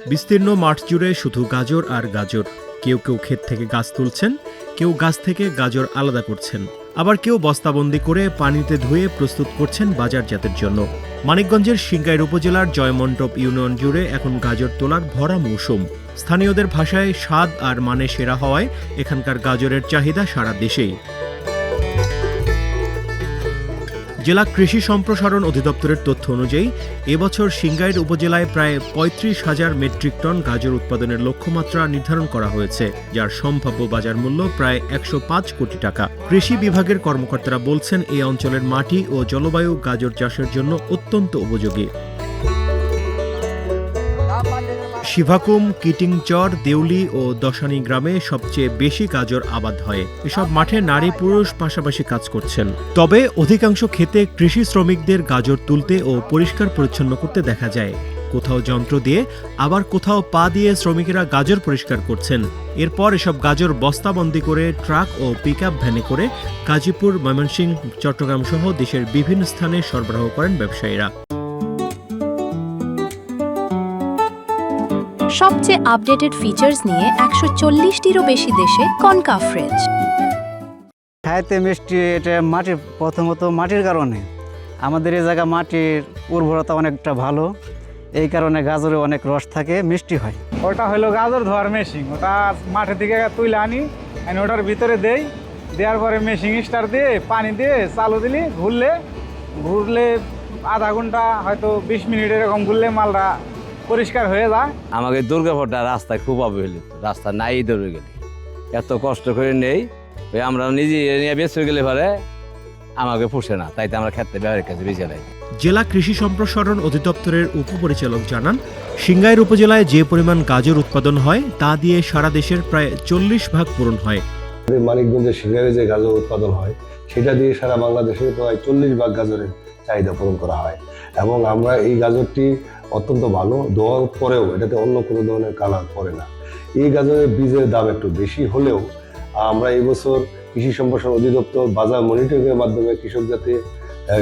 বিস্তীর্ণ মাঠ জুড়ে শুধু গাজর আর গাজর। কেউ কেউ ক্ষেত থেকে গাছ তুলছেন, কেউ গাছ থেকে গাজর আলাদা করছেন, আবার কেউ বস্তাবন্দি করে পানিতে ধুয়ে প্রস্তুত করছেন বাজারজাতের জন্য। মানিকগঞ্জের সিংগাইর উপজেলার জয়মন্টপ ইউনিয়ন জুড়ে এখন গাজর তোলার ভরা মৌসুম। স্থানীয়দের ভাষায় স্বাদ আর মানে সেরা হওয়ায় এখানকার গাজরের চাহিদা সারা দেশেই। জেলা কৃষি সম্প্রসারণ অধিদপ্তরের তথ্য অনুযায়ী এবছর সিংগাইর উপজেলায় প্রায় ৩৫,০০০ মেট্রিক টন গাজর উৎপাদনের লক্ষ্যমাত্রা নির্ধারণ করা হয়েছে, যার সম্ভাব্য বাজার মূল্য প্রায় ১০৫ কোটি টাকা। কৃষি বিভাগের কর্মকর্তারা বলছেন, এই অঞ্চলের মাটি ও জলবায়ু গাজর চাষের জন্য অত্যন্ত উপযোগী। শিভাকুম, কিটিংচর, দেউলি ও দশানী গ্রামে সবচেয়ে বেশি গাজর আবাদ হয়। এসব মাঠে নারী পুরুষ পাশাপাশি কাজ করছেন। তবে অধিকাংশ ক্ষেতে কৃষি শ্রমিকদের গাজর তুলতে ও পরিষ্কার পরিচ্ছন্ন করতে দেখা যায়। কোথাও যন্ত্র দিয়ে, আবার কোথাও পা দিয়ে শ্রমিকেরা গাজর পরিষ্কার করছেন। এরপর এসব গাজর বস্তাবন্দি করে ট্রাক ও পিকআপ ভ্যানে করে গাজীপুর, ময়মনসিংহ, চট্টগ্রাম সহ দেশের বিভিন্ন স্থানে সরবরাহ করেন ব্যবসায়ীরা। সবচেয়ে আপডেটেড ফিচার্স নিয়ে ১৪০টিরও বেশি দেশে কনকাফ ফ্রিজ। খাইতে মিষ্টি, এটা মাটির, প্রথমত মাটির কারণে আমাদের এই জায়গা মাটির উর্বরতা অনেকটা ভালো, এই কারণে গাজরে অনেক রস থাকে, মিষ্টি হয়। ওটা হলো গাজর ধোয়ার মেশিন। ওটা মাঠের দিকে তুলে আনি, ওটার ভিতরে দেই, দেওয়ার পরে মেশিন স্টার্ট দিয়ে পানি দিয়ে চালু দিলি, ঘুরলে আধা ঘন্টা হয়তো ২০ মিনিট এরকম ঘুরলে মালটা পরিষ্কার হয়ে যায়। আমাকে দুর্গাপুরটা রাস্তায় খুব অবহেলিত, রাস্তা নাই দৌড়ে গেলে এত কষ্ট করে নেই, আমরা নিজে নিয়ে বেঁচে গেলে পরে আমাকে পুষে না, তাইতে আমরা খেতে ব্যবহারের কাছে বেঁচে নেই। জেলা কৃষি সম্প্রসারণ অধিদপ্তরের উপপরিচালক জানান, সিংগাইর উপজেলায় যে পরিমাণ গাজর উৎপাদন হয় তা দিয়ে সারা দেশের প্রায় 40% পূরণ হয়। মানিকগঞ্জের সিংগাইরে যে গাজর উৎপাদন হয় সেটা দিয়ে সারা বাংলাদেশের প্রায় 40% গাজরের চাহিদা পূরণ করা হয়। এবং আমরা এই গাজরটি অত্যন্ত ভালো, ধোয়ার পরেও এটাতে অন্য কোনো ধরনের কালার পড়ে না। এই গাজরের বীজের দাম একটু বেশি হলেও আমরা এই বছর কৃষি সম্প্রসারণ অধিদপ্তর বাজার মনিটরিংয়ের মাধ্যমে কৃষক যাতে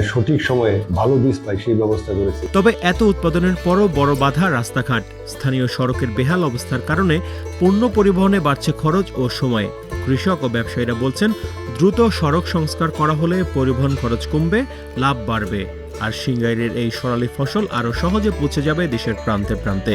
সঠিক সময়ে ভালো বীজ পায় সেই ব্যবস্থা করেছে। তবে এত উৎপাদনের পরও বড় বাধা রাস্তাঘাট। স্থানীয় সড়কের বেহাল অবস্থার কারণে পণ্য পরিবহনে বাড়ছে খরচ ও সময়। কৃষক ও ব্যবসায়ীরা বলছেন, দ্রুত সড়ক সংস্কার করা হলে পরিবহন খরচ কমবে, লাভ বাড়বে, আর সিংগাইরের এই সোনালী ফসল আরও সহজে পৌঁছে যাবে দেশের প্রান্তে প্রান্তে।